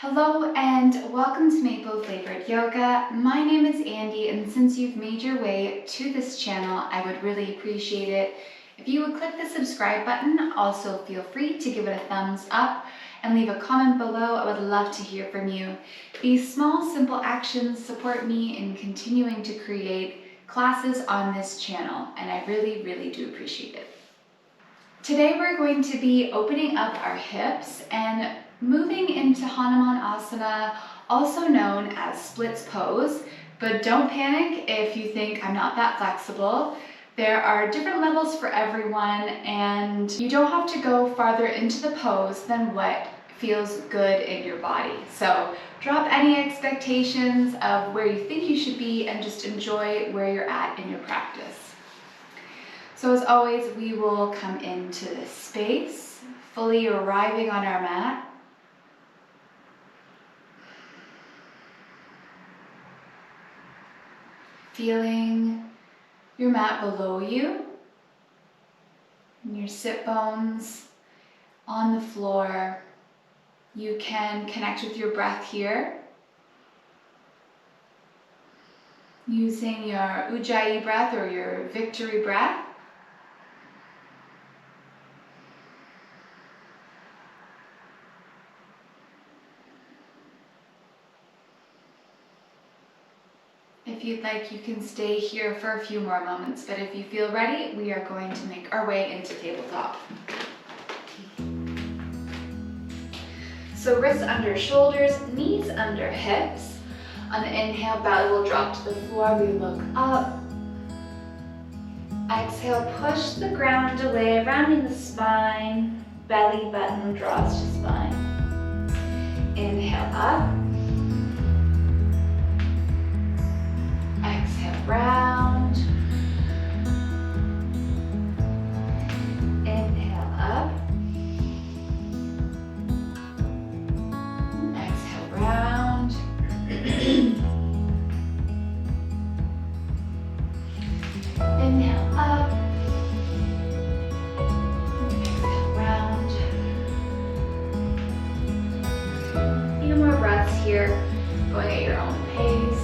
Hello and welcome to Maple Flavored Yoga. My name is Andy, and since you've made your way to this channel, I would really appreciate it if you would click the subscribe button. Also, feel free to give it a thumbs up and leave a comment below. I would love to hear from you. These small, simple actions support me in continuing to create classes on this channel, and I really, really do appreciate it. Today we're going to be opening up our hips and moving into Hanumanasana, also known as splits pose, but don't panic if you think I'm not that flexible. There are different levels for everyone, and you don't have to go farther into the pose than what feels good in your body. So drop any expectations of where you think you should be and just enjoy where you're at in your practice. So as always, we will come into this space, fully arriving on our mat. Feeling your mat below you, and your sit bones on the floor. You can connect with your breath here, using your Ujjayi breath or your victory breath. If you'd like, you can stay here for a few more moments, but if you feel ready, we are going to make our way into tabletop. So wrists under shoulders, knees under hips. On the inhale, belly will drop to the floor, we look up. Exhale, push the ground away, rounding the spine, belly button draws to spine. Inhale up. Round. Inhale up. Exhale round. Inhale up. Exhale round. A few more breaths here, going at your own pace.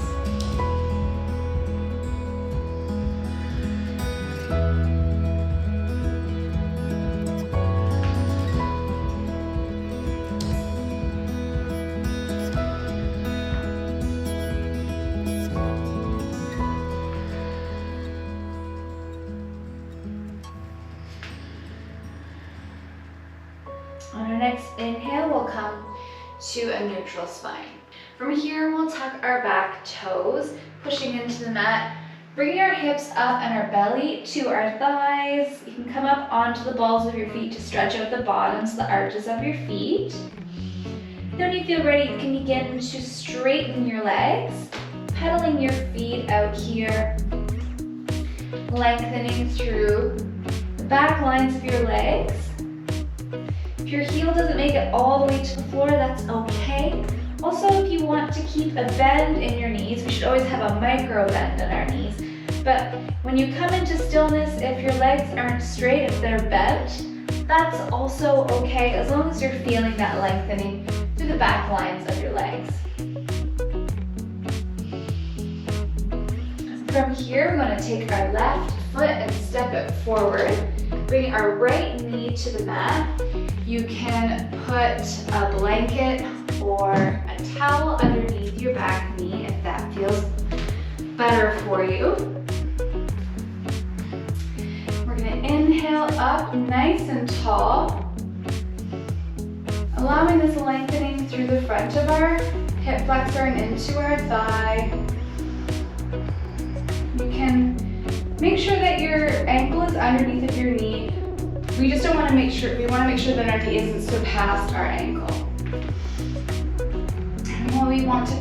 On our next inhale, we'll come to a neutral spine. From here, we'll tuck our back toes, pushing into the mat, bringing our hips up and our belly to our thighs. You can come up onto the balls of your feet to stretch out the bottoms, the arches of your feet. Then when you feel ready, you can begin to straighten your legs, pedaling your feet out here, lengthening through the back lines of your legs. If your heel doesn't make it all the way to the floor, that's okay. Also, if you want to keep a bend in your knees, we should always have a micro bend in our knees. But when you come into stillness, if your legs aren't straight, if they're bent, that's also okay, as long as you're feeling that lengthening through the back lines of your legs. From here, we're going to take our left foot and step it forward. Bring our right knee to the mat. You can put a blanket or a towel underneath your back knee if that feels better for you. We're going to inhale up nice and tall, allowing this lengthening through the front of our hip flexor and into our thigh. You can make sure that your ankle is underneath of your knee. We just don't want to make sure, we want to make sure that our knee isn't so past our ankle. And then we want to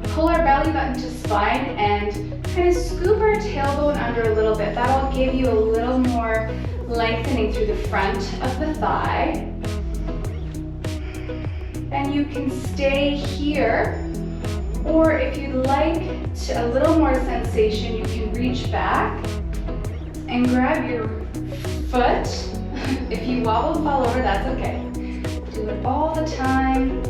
pull our belly button to spine and kind of scoop our tailbone under a little bit. That'll give you a little more lengthening through the front of the thigh. And you can stay here, or if you'd like a little more sensation, you can reach back and grab your foot. If you wobble and fall over, that's okay. Do it all the time.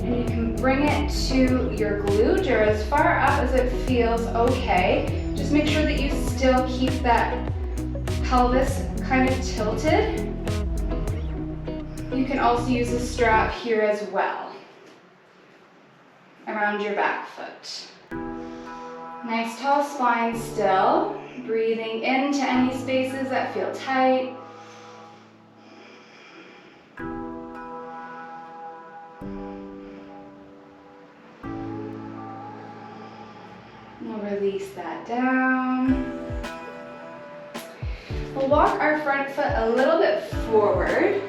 And you can bring it to your glute or as far up as it feels okay. Just make sure that you still keep that pelvis kind of tilted. You can also use a strap here as well, around your back foot. Nice tall spine still. Breathing into any spaces that feel tight. We'll release that down. We'll walk our front foot a little bit forward.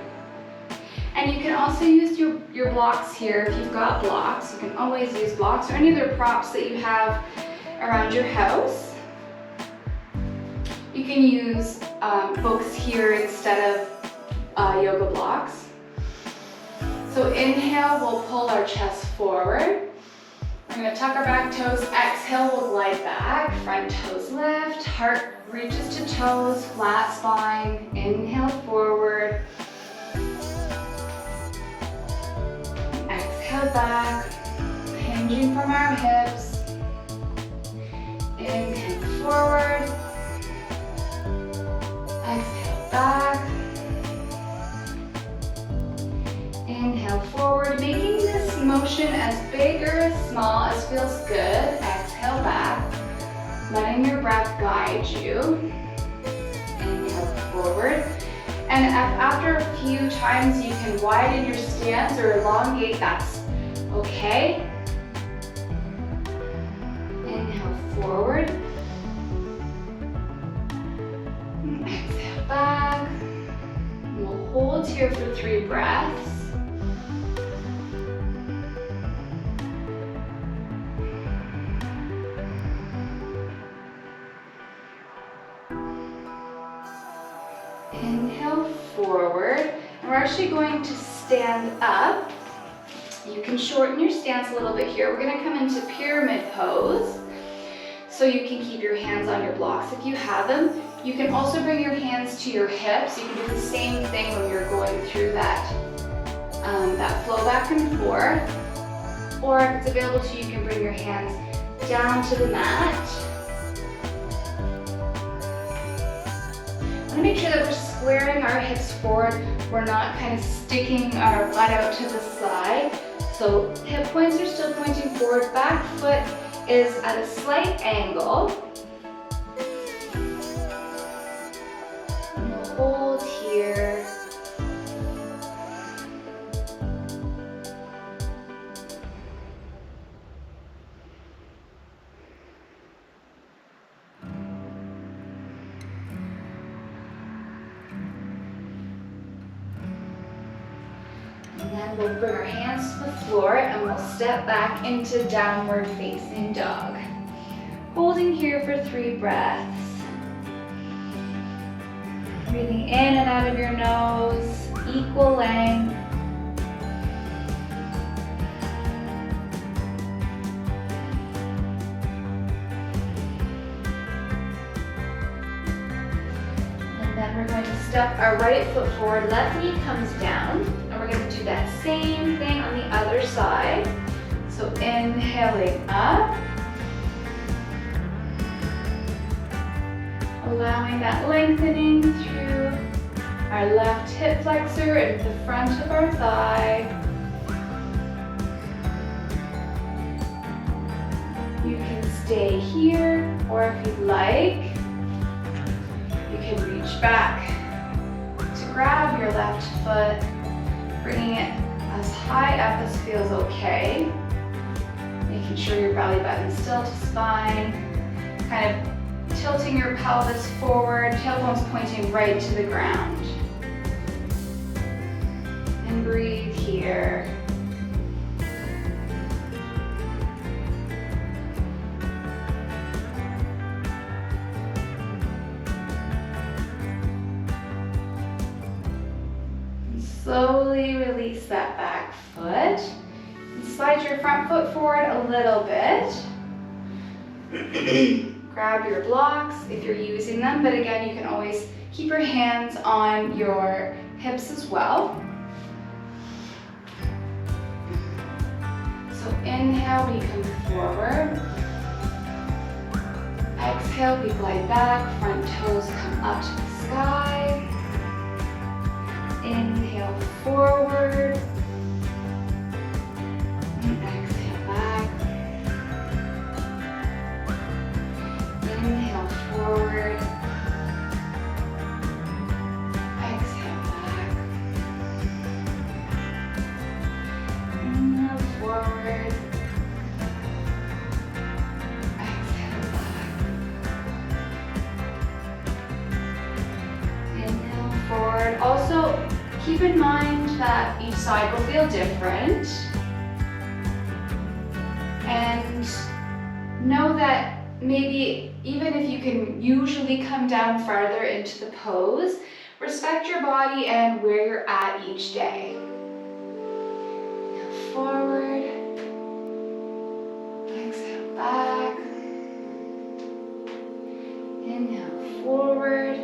And you can also use your blocks here if you've got blocks. You can always use blocks or any other props that you have around your house. You can use books here instead of yoga blocks. So inhale, we'll pull our chest forward. We're going to tuck our back toes. Exhale, we'll glide back. Front toes lift. Heart reaches to toes. Flat spine. Inhale forward. Exhale back. Hinging from our hips. Inhale forward. Exhale back. Inhale forward, making this motion as big or as small as feels good. Exhale back, letting your breath guide you. Inhale forward. And after a few times you can widen your stance or elongate, that's okay. Inhale forward. Exhale back. We'll hold here for 3 breaths. Inhale forward. And we're actually going to stand up. You can shorten your stance a little bit here. We're going to come into pyramid pose. So you can keep your hands on your blocks if you have them. You can also bring your hands to your hips. You can do the same thing when you're going through that flow back and forth. Or if it's available to you, you can bring your hands down to the mat. I want to make sure that we're squaring our hips forward. We're not kind of sticking our butt out to the side. So hip points are still pointing forward. Back foot is at a slight angle. And we'll hold here. And we'll bring our hands to the floor and we'll step back into downward facing dog. Holding here for 3 breaths. Breathing in and out of your nose, equal length. And then we're going to step our right foot forward, left knee comes down. And we're going to do that same thing on the other side. So inhaling up. Allowing that lengthening through our left hip flexor and the front of our thigh. You can stay here, or if you'd like, you can reach back to grab your left foot, bringing it as high up as feels okay. Making sure your belly button's still to spine, kind of tilting your pelvis forward, tailbone's pointing right to the ground. And breathe here. And slowly release that back foot. And slide your front foot forward a little bit. Grab your blocks if you're using them, but again, you can always keep your hands on your hips as well. So inhale, we come forward. Exhale, we glide back, front toes come up to the sky. Inhale, forward. And exhale, back. Inhale, forward. Exhale, back. Inhale, forward. Exhale, back. Inhale, forward. Also, keep in mind that each side will feel different. And know that maybe even if you can usually come down farther into the pose, respect your body and where you're at each day. Inhale, forward. Exhale, back. Inhale, forward.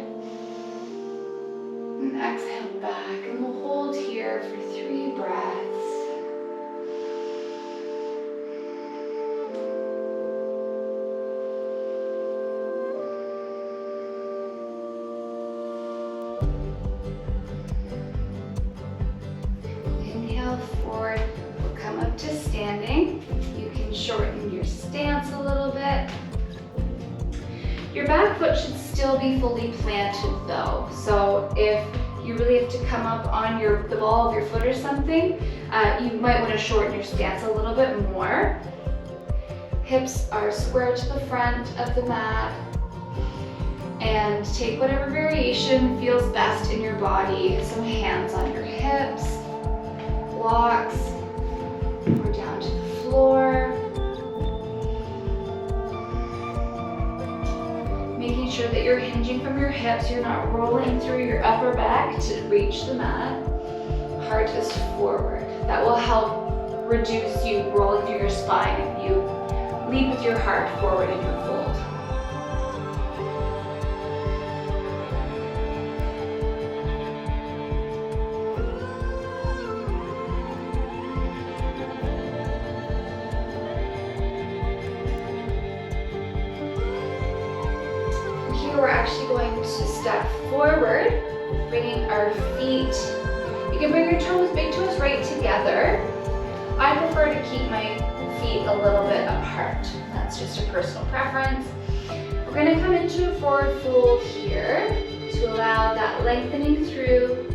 And exhale, back. And we'll hold here for 3 breaths. Inhale, forward. We'll come up to standing. You can shorten your stance a little bit. Your back foot should still be fully planted though. So if you really have to come up on the ball of your foot or something, you might want to shorten your stance a little bit more. Hips are square to the front of the mat. And take whatever variation feels best in your body. So hands on your hips, blocks, or down to the floor. Making sure that you're hinging from your hips, you're not rolling through your upper back to reach the mat. Heart is forward. That will help reduce you rolling through your spine if you lead with your heart forward in your fold. We're actually going to step forward, bringing our feet. You can bring your big toes right together. I prefer to keep my feet a little bit apart. That's just a personal preference. We're going to come into a forward fold here to allow that lengthening through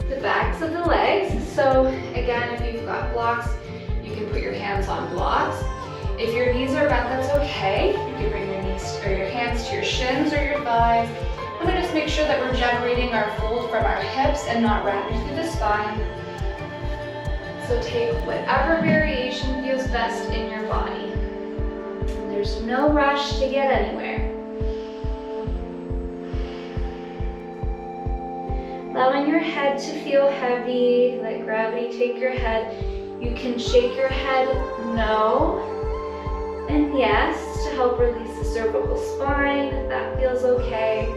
the backs of the legs. So again, if you've got blocks, you can put your hands on blocks. If your knees are bent, that's okay. You can bring your knees or your hands to your shins or your thighs. I want to just make sure that we're generating our fold from our hips and not wrapping through the spine. So take whatever variation feels best in your body. There's no rush to get anywhere. Allowing your head to feel heavy, let gravity take your head. You can shake your head no and yes to help release the cervical spine if that feels okay.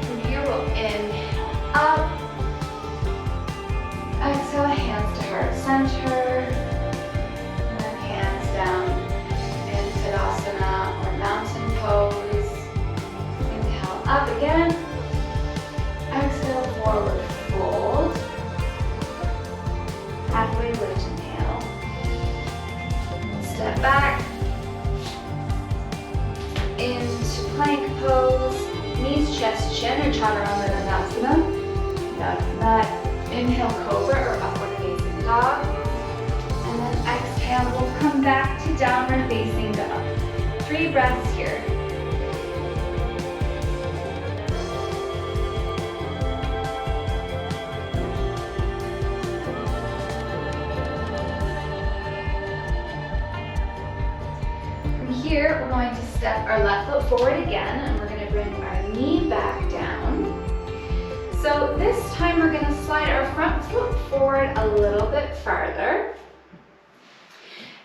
From here we'll inhale up. Exhale, hands to heart center, and then hands down in Shavasana or mountain pose. Inhale up again. Exhale, forward fold. Halfway lift, inhale. Step back into plank pose. Knees, chest, chin, or Chaturanga. Down from that. Inhale, cobra or upward facing dog. And then exhale, we'll come back to downward facing dog. 3 breaths here. From here, we're going to step our left foot forward again, and we're going to bring our knee back down. So this time we're gonna slide our front foot forward a little bit farther.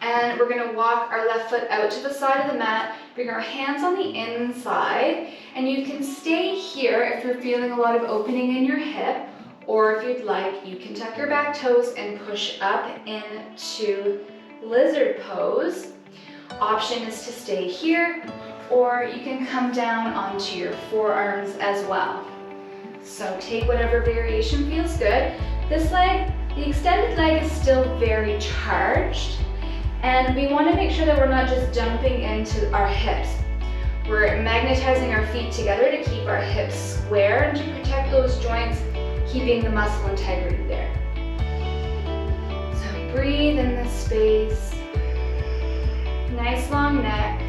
And we're gonna walk our left foot out to the side of the mat, bring our hands on the inside, and you can stay here if you're feeling a lot of opening in your hip, or if you'd like, you can tuck your back toes and push up into lizard pose. Option is to stay here, or you can come down onto your forearms as well. So take whatever variation feels good. This leg, the extended leg is still very charged, and we want to make sure that we're not just dumping into our hips. We're magnetizing our feet together to keep our hips square and to protect those joints, keeping the muscle integrity there. So breathe in this space. Nice long neck.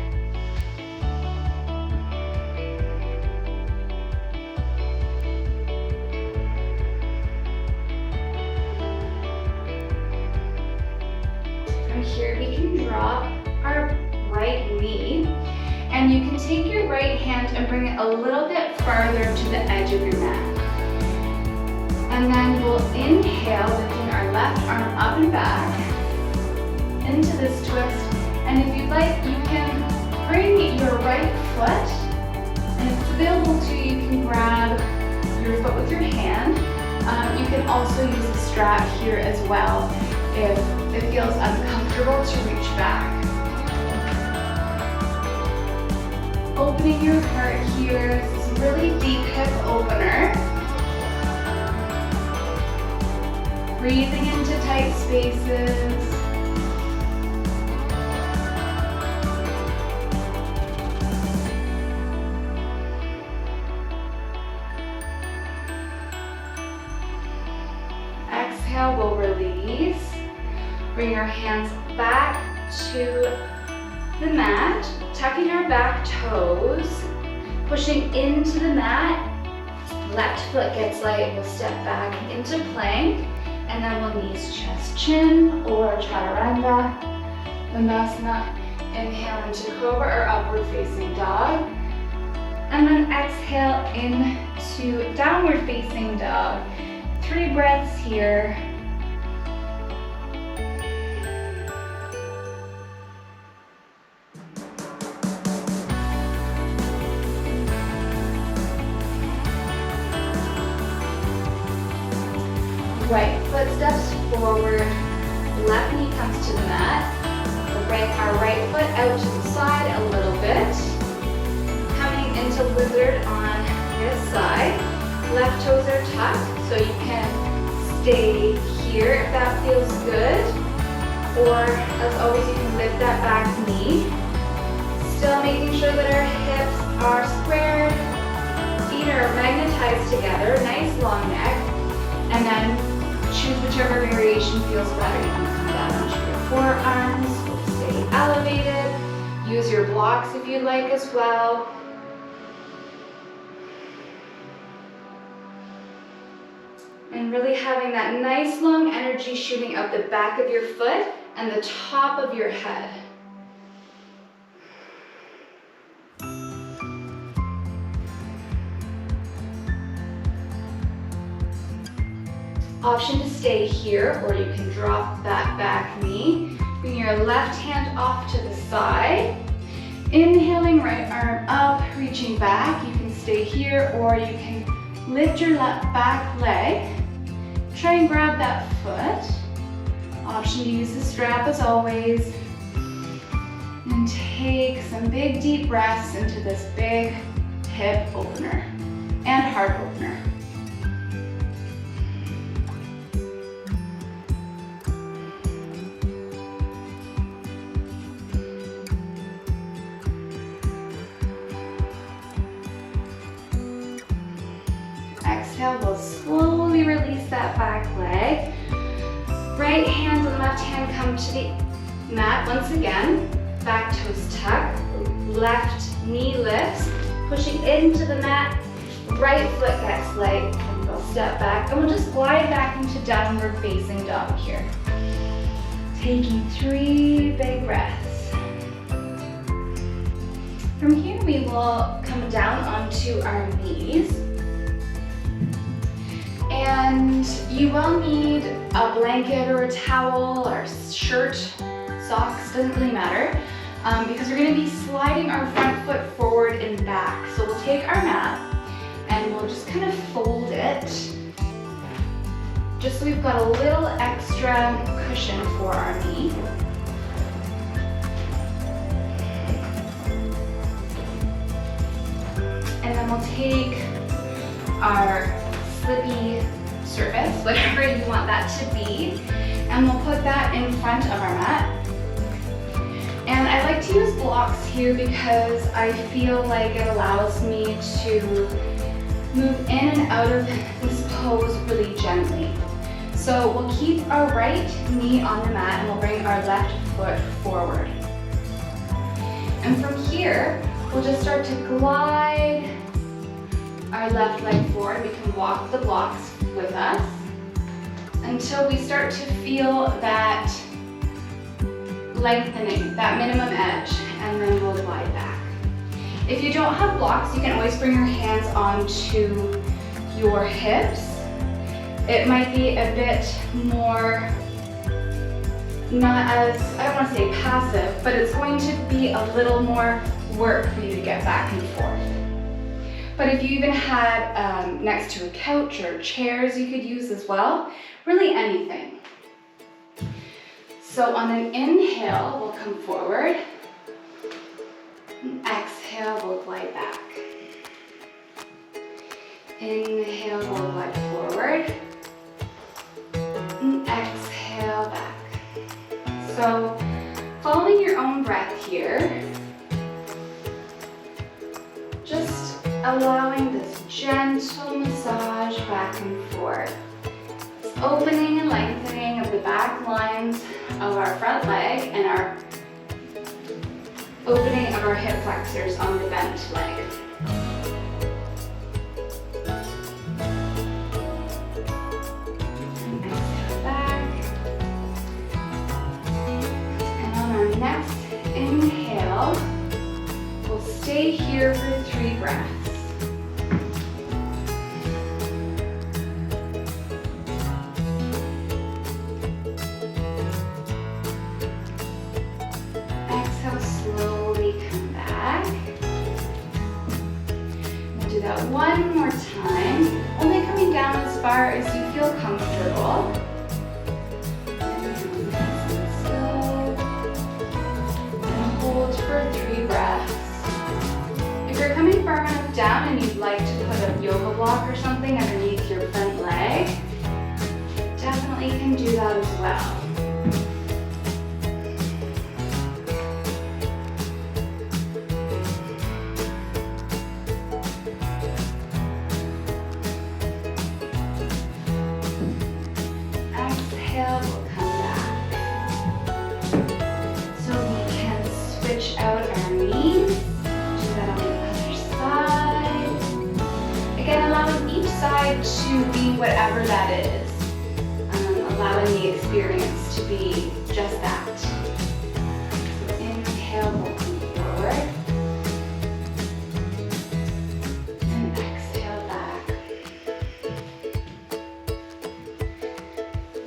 From here we can drop our right knee, and you can take your right hand and bring it a little bit farther to the edge of your mat. And then we'll inhale, lifting our left arm up and back into this twist. And if you'd like, you can bring your right foot, and if it's available to you, you can grab your foot with your hand. You can also use a strap here as well if it feels uncomfortable to reach back. Opening your heart here, this is a really deep hip opener. Breathing into tight spaces. Exhale, we'll release. Bring your hands back to the mat, tucking our back toes, pushing into the mat. Left foot gets light, we'll step back into plank, and then we'll knees, chest, chin, or chaturanga, Dandasana. Inhale into cobra or upward facing dog, and then exhale into downward facing dog. 3 breaths here. Right foot steps forward, left knee comes to the mat. We'll bring our right foot out to the side a little bit. Coming into lizard on this side. Left toes are tucked, so you can stay here if that feels good. Or, as always, you can lift that back knee. Still making sure that our hips are squared, feet are magnetized together, nice long neck. And then choose whichever variation feels better. You can come down onto your forearms, we'll stay elevated. Use your blocks if you'd like as well. And really having that nice long energy shooting up the back of your foot and the top of your head. Option to stay here, or you can drop that back knee. Bring your left hand off to the side. Inhaling, right arm up, reaching back. You can stay here, or you can lift your left back leg. Try and grab that foot. Option to use the strap as always. And take some big deep breaths into this big hip opener and heart opener. Exhale, we'll slowly release that back leg. Right hand and left hand come to the mat once again. Back toes tuck, left knee lifts, pushing into the mat. Right foot gets light, and we'll step back, and we'll just glide back into downward facing dog here. Taking 3 big breaths. From here, we will come down onto our knees. And you will need a blanket or a towel or shirt, socks, doesn't really matter, because we're going to be sliding our front foot forward and back. So we'll take our mat and we'll just kind of fold it, just so we've got a little extra cushion for our knee. And then we'll take our slippy surface, whatever you want that to be, and we'll put that in front of our mat. And I like to use blocks here because I feel like it allows me to move in and out of this pose really gently. So we'll keep our right knee on the mat and we'll bring our left foot forward. And from here, we'll just start to glide our left leg forward. We can walk the blocks with us until we start to feel that lengthening, that minimum edge, and then we'll glide back. If you don't have blocks, you can always bring your hands onto your hips. It might be a bit more, not as, I don't want to say passive, but it's going to be a little more work for you to get back and forth. But if you even had next to a couch or chairs you could use as well, really anything. So on an inhale, we'll come forward. And exhale, we'll glide back. Inhale, we'll glide forward. And exhale, back. So following your own breath here, just allowing this gentle massage back and forth. This opening and lengthening of the back lines of our front leg and our opening of our hip flexors on the bent leg. And exhale back. And on our next inhale, we'll stay here for 3 breaths. One more time, only coming down as far as you feel comfortable. And nice and slow. And hold for 3 breaths. If you're coming far enough down and you'd like to put a yoga block or something underneath your front leg, definitely can do that as well. Exhale, we'll come back. So we can switch out our knees. Do that on the other side. Again, allowing each side to be whatever that is. Allowing the experience to be just that. So inhale, we'll come forward. And exhale back.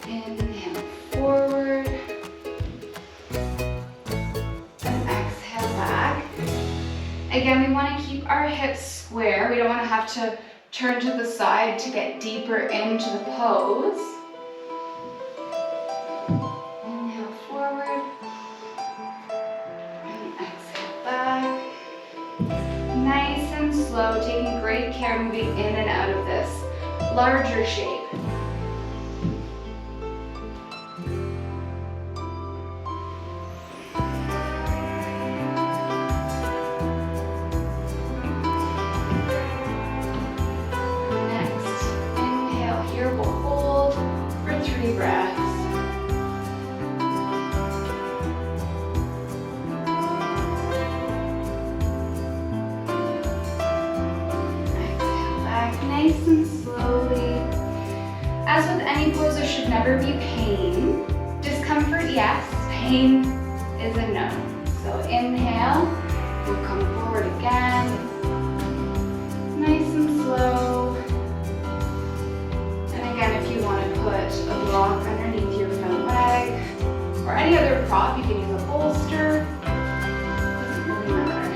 Inhale forward. And exhale back. Again, we want to keep our hips square. We don't want to have to turn to the side to get deeper into the pose. Inhale forward. And exhale back. Nice and slow, taking great care moving in and out of this larger shape. Nice and slowly. As with any pose, there should never be pain. Discomfort, yes. Pain is a no. So inhale, we'll come forward again. Nice and slow. And block underneath your front leg, or any other prop. You can use a bolster. Doesn't really matter.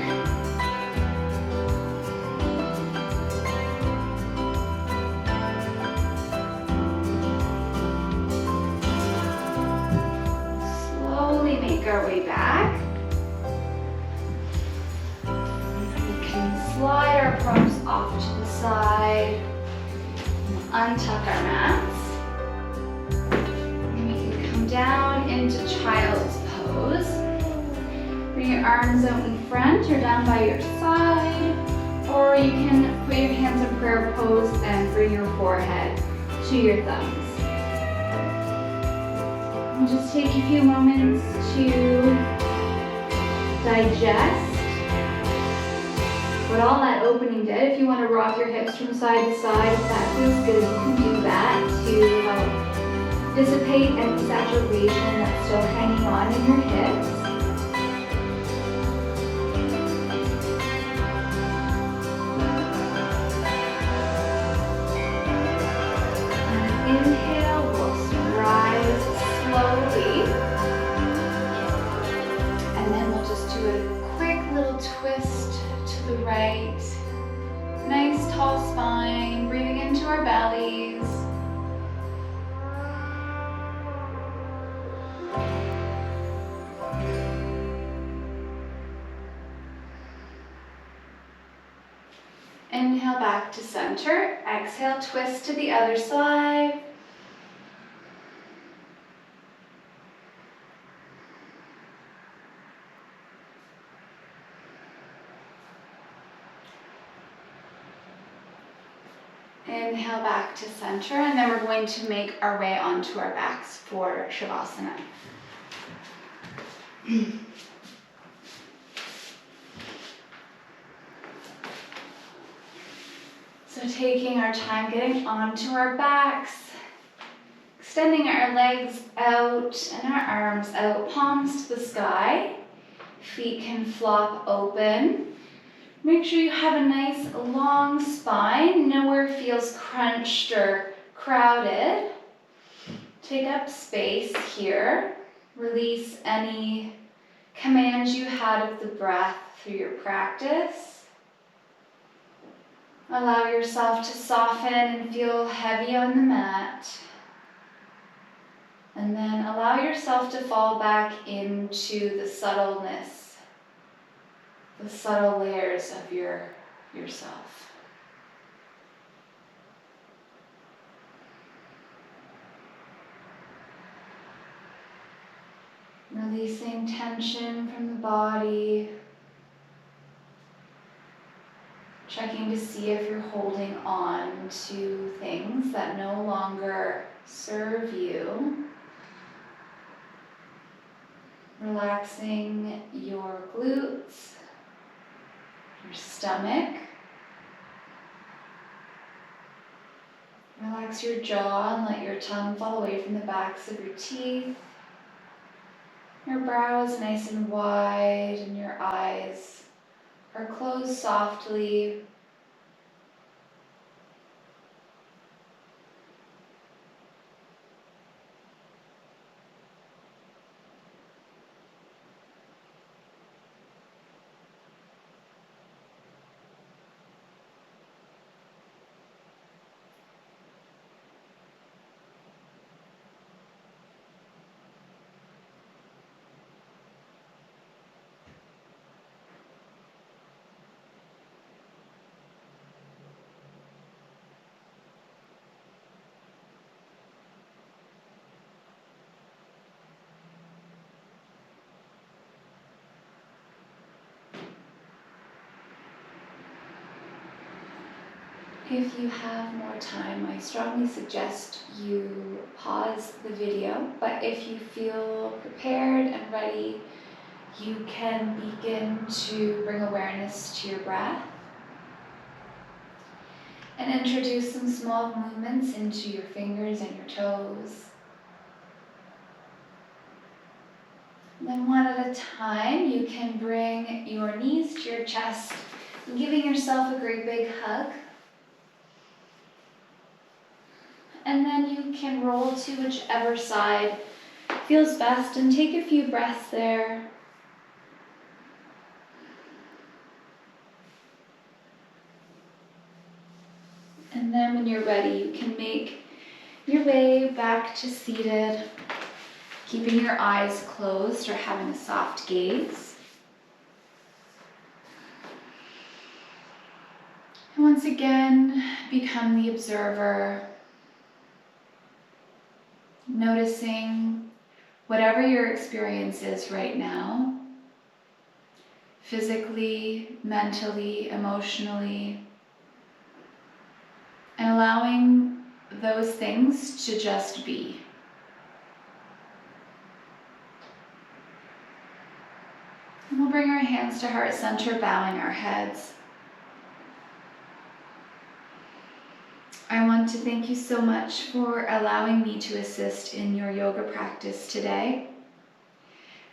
Slowly make our way back. We can slide our props off to the side, and untuck our mats. And we can come down into child's pose. Bring your arms out in front or down by your side, or you can put your hands in prayer pose and bring your forehead to your thumbs. And just take a few moments to digest what all that opening did. If you want to rock your hips from side to side, if that feels good, you can do that to help dissipate any saturation that's still hanging on in your hips. And inhale, we'll rise slowly. And then we'll just do a quick little twist to the right. Nice tall spine, breathing into our bellies. Inhale back to center. Exhale, twist to the other side. Inhale back to center, and then we're going to make our way onto our backs for Shavasana. So taking our time getting onto our backs, extending our legs out and our arms out, palms to the sky. Feet can flop open. Make sure you have a nice long spine, nowhere feels crunched or crowded. Take up space here. Release any commands you had of the breath through your practice. Allow yourself to soften and feel heavy on the mat. And then allow yourself to fall back into the subtleness, the subtle layers of yourself. Releasing tension from the body. Checking to see if you're holding on to things that no longer serve you. Relaxing your glutes, your stomach. Relax your jaw and let your tongue fall away from the backs of your teeth. Your brow is nice and wide and your eyes are closed softly. If you have more time, I strongly suggest you pause the video, but if you feel prepared and ready, you can begin to bring awareness to your breath and introduce some small movements into your fingers and your toes. Then one at a time, you can bring your knees to your chest, giving yourself a great big hug. and then you can roll to whichever side feels best and take a few breaths there. And then when you're ready, you can make your way back to seated, keeping your eyes closed or having a soft gaze. And once again, become the observer, noticing whatever your experience is right now, physically, mentally, emotionally, and allowing those things to just be. And we'll bring our hands to heart center, bowing our heads. I want to thank you so much for allowing me to assist in your yoga practice today.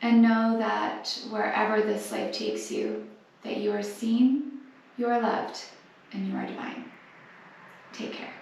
And know that wherever this life takes you, that you are seen, you are loved, and you are divine. Take care.